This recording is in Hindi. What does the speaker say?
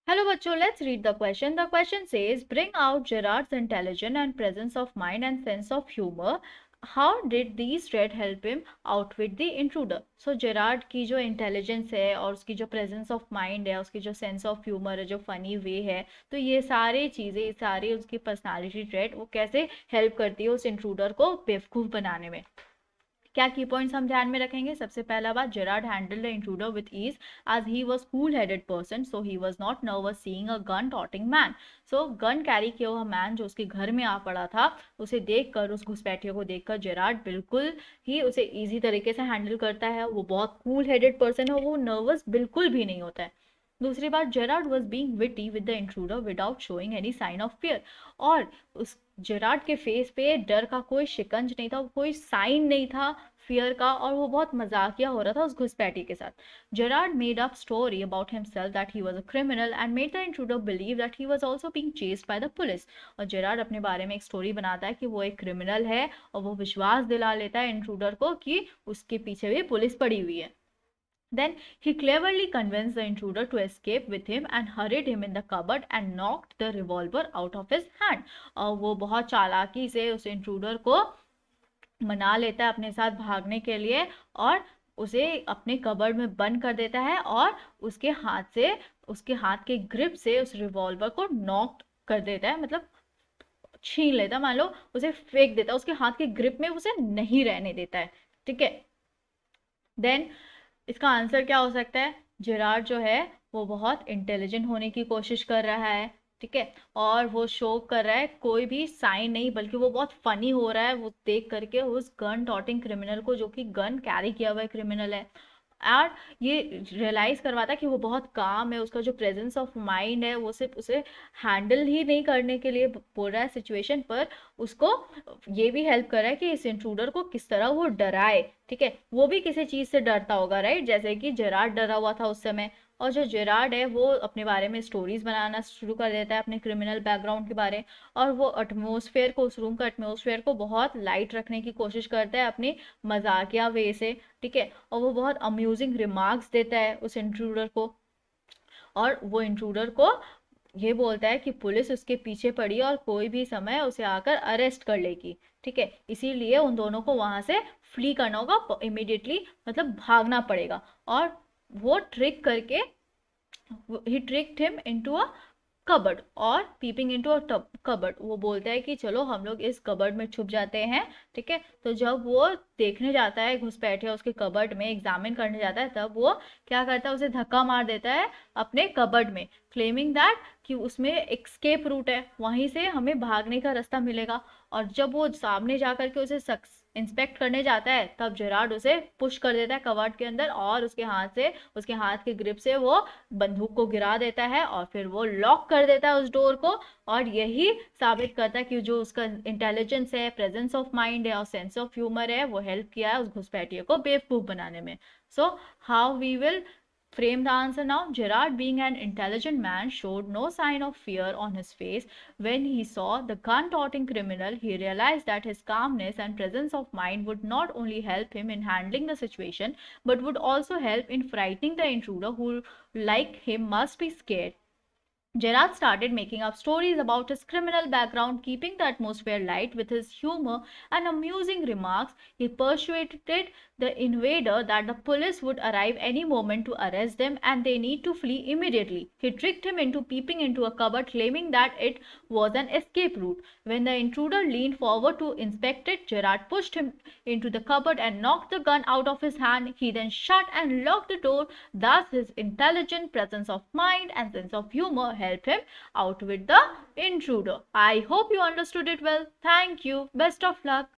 Hello, bachcho. Let's read the question. The question says, bring out Gerard's intelligence and presence of mind and sense of humor. How did these traits help him outwit the intruder? So Gerard की जो इंटेलिजेंस है और उसकी जो प्रेजेंस ऑफ माइंड है, उसकी जो सेंस ऑफ ह्यूमर है, जो फनी वे है, तो ये सारे चीज़ें, सारी उसकी पर्सनालिटी ट्रेट वो कैसे हेल्प करती है उस इंट्रूडर को बेवकूफ़ बनाने में। क्या की पॉइंट्स हम ध्यान में रखेंगे? सबसे पहला बात, Gerard handle the intruder with ease as he was cool headed person, so he was not nervous seeing a gun toting man. So gun carry किया हुआ मैन जो उसके घर में आ पड़ा था, उसे देखकर, उस घुसपैठिए को देखकर जेरार्ड बिल्कुल ही उसे इजी तरीके से हैंडल करता है। वो बहुत कूल हेडेड पर्सन है, वो नर्वस बिल्कुल भी नहीं होता है। दूसरी बात, Gerard was being witty with the intruder without showing any sign of fear. और उस जेरार्ड के फेस पे डर का कोई शिकंज नहीं था, कोई साइन नहीं था फियर का, और वो बहुत मजाकिया हो रहा था उस घुसपैठी के साथ। Gerard made up story about himself that he was a criminal and made the intruder believe that he was also being chased by the police. और जेरार्ड अपने बारे में एक स्टोरी बनाता है कि वो एक क्रिमिनल है, और वो विश्वास दिला लेता है इंट्रूडर को कि उसके पीछे भी पुलिस पड़ी हुई है। Then he cleverly convinced the intruder to escape with him and hurried him in the cupboard and knocked the revolver out of his hand. और वो बहुत चालाकी से उस इंट्रूडर को मना लेता है अपने साथ भागने के लिए, और उसे अपने कबर्ड में बंद कर देता है, और उसके हाथ के ग्रिप से उस रिवॉल्वर को नॉक कर देता है, मतलब छीन लेता है, मान लो उसे फेंक देता है, उसके हाथ के ग्रिप में उसे नहीं रहने देता है। ठीक है। देन इसका आंसर क्या हो सकता है? जेरार्ड जो है वो बहुत इंटेलिजेंट होने की कोशिश कर रहा है, ठीक है, और वो शो कर रहा है कोई भी साइन नहीं, बल्कि वो बहुत फनी हो रहा है वो देख करके उस गन टॉटिंग क्रिमिनल को, जो कि गन कैरी किया हुआ क्रिमिनल है। और ये रियलाइज करवाता है कि वो बहुत काम है, उसका जो प्रेजेंस ऑफ माइंड है वो सिर्फ उसे हैंडल ही नहीं करने के लिए बोल रहा है सिचुएशन पर, उसको ये भी हेल्प कर रहा है कि इस इंट्रूडर को किस तरह वो डराए। ठीक है, वो भी किसी चीज से डरता होगा, राइट, जैसे कि जेरार्ड डरा हुआ था उस समय। और जो जेरार्ड है वो अपने बारे में स्टोरीज बनाना शुरू कर देता है अपने क्रिमिनल बैकग्राउंड के बारे, और वो एटमोसफेयर को, उस रूम का एटमोसफेयर को बहुत लाइट रखने की कोशिश करता है अपनी मजाकिया वे से। ठीक है, और वो बहुत अम्यूजिंग रिमार्क्स देता है उस इंट्रूडर को, और वो इंट्रूडर को ये बोलता है कि पुलिस उसके पीछे पड़ी और कोई भी समय उसे आकर अरेस्ट कर लेगी। ठीक है, इसीलिए उन दोनों को वहां से फ्ली करना होगा इमिडिएटली, मतलब भागना पड़ेगा। और वो ट्रिक करके, he tricked him into a cupboard और पीपिंग इनटू अ कबर्ड, वो बोलता है कि चलो हम लोग इस कबर्ड में छुप जाते हैं। ठीक है, तो जब वो देखने जाता है घुसपैठिया उसके कबर्ड में एग्जामिन करने जाता है, तब वो क्या करता है, उसे धक्का मार देता है अपने कबर्ड में, क्लेमिंग दैट कि उसमें एस्केप रूट है, वहीं से हमें भागने का रास्ता मिलेगा। और जब वो सामने जाकर के उसे इंस्पेक्ट करने जाता है, तब जेरार्ड उसे पुश कर देता है कबर्ड के अंदर, और उसके हाथ के ग्रिप से वो बंदूक को गिरा देता है, और फिर वो लॉक कर देता है उस डोर को। और यही साबित करता है कि जो उसका इंटेलिजेंस है, प्रेजेंस ऑफ माइंड है और सेंस ऑफ ह्यूमर है, वो हेल्प किया है उस घुसपैठिए को बेवकूफ बनाने में। So how we will frame the answer now. Gerard, being an intelligent man, showed no sign of fear on his face. When he saw the gun toting criminal, he realized that his calmness and presence of mind would not only help him in handling the situation, but would also help in frightening the intruder, who, like him, must be scared. Gerard started making up stories about his criminal background, keeping the atmosphere light with his humor and amusing remarks. He persuaded the invader that the police would arrive any moment to arrest them and they need to flee immediately. He tricked him into peeping into a cupboard, claiming that it was an escape route. When the intruder leaned forward to inspect it, Gerard pushed him into the cupboard and knocked the gun out of his hand. He then shut and locked the door. Thus, his intelligent presence of mind and sense of humor help him outwit the intruder. I hope you understood it well. Thank you. Best of luck.